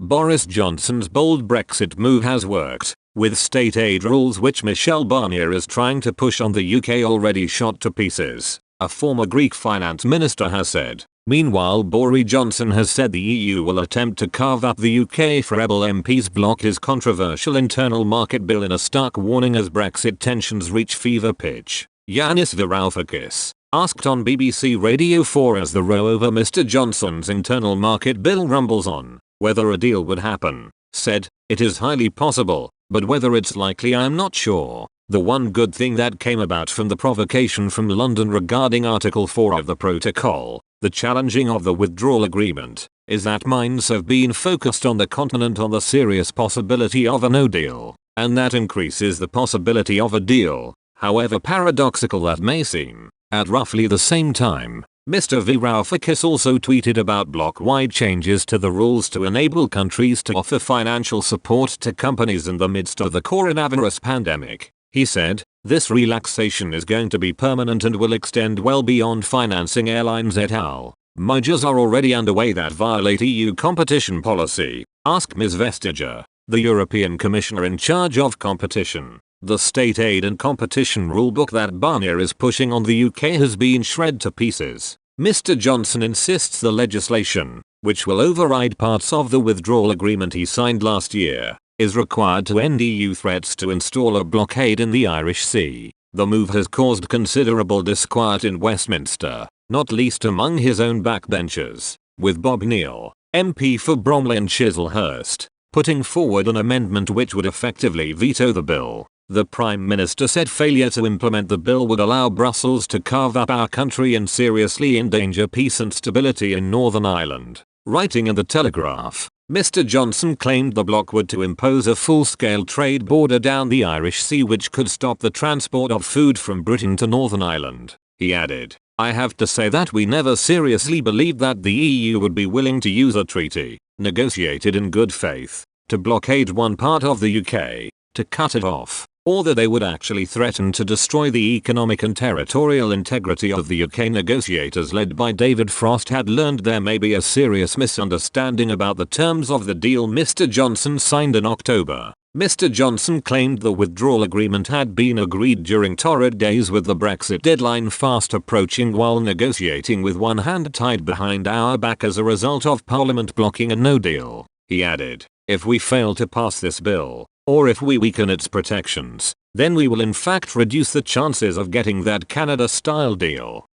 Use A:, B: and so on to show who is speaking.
A: Boris Johnson's bold Brexit move has worked, with state aid rules which Michel Barnier is trying to push on the UK already shot to pieces, a former Greek finance minister has said. Meanwhile, Boris Johnson has said the EU will attempt to carve up the UK if rebel MPs block his controversial internal market bill in a stark warning as Brexit tensions reach fever pitch. Yanis Varoufakis, asked on BBC Radio 4 as the row over Mr. Johnson's internal market bill rumbles on, whether a deal would happen, said, "It is highly possible, but whether it's likely I'm not sure. The one good thing that came about from the provocation from London regarding Article 4 of the protocol, the challenging of the withdrawal agreement, is that minds have been focused on the continent on the serious possibility of a no deal, and that increases the possibility of a deal, however paradoxical that may seem." At roughly the same time, Mr. Varoufakis also tweeted about bloc-wide changes to the rules to enable countries to offer financial support to companies in the midst of the coronavirus pandemic. He said, "This relaxation is going to be permanent and will extend well beyond financing airlines et al. Measures are already underway that violate EU competition policy," asked Ms. Vestager, the European Commissioner in charge of competition. The state aid and competition rulebook that Barnier is pushing on the UK has been shred to pieces. Mr. Johnson insists the legislation, which will override parts of the withdrawal agreement he signed last year, is required to end EU threats to install a blockade in the Irish Sea. The move has caused considerable disquiet in Westminster, not least among his own backbenchers, with Bob Neill, MP for Bromley and Chislehurst, putting forward an amendment which would effectively veto the bill. The Prime Minister said failure to implement the bill would allow Brussels to carve up our country and seriously endanger peace and stability in Northern Ireland. Writing in the Telegraph, Mr. Johnson claimed the bloc would to impose a full-scale trade border down the Irish Sea which could stop the transport of food from Britain to Northern Ireland. He added, "I have to say that we never seriously believed that the EU would be willing to use a treaty, negotiated in good faith, to blockade one part of the UK, to cut it off, or that they would actually threaten to destroy the economic and territorial integrity of the UK." Negotiators led by David Frost had learned there may be a serious misunderstanding about the terms of the deal Mr. Johnson signed in October. Mr. Johnson claimed the withdrawal agreement had been agreed during torrid days with the Brexit deadline fast approaching while negotiating with one hand tied behind our back as a result of Parliament blocking a no deal. He added, "If we fail to pass this bill, or if we weaken its protections, then we will in fact reduce the chances of getting that Canada-style deal."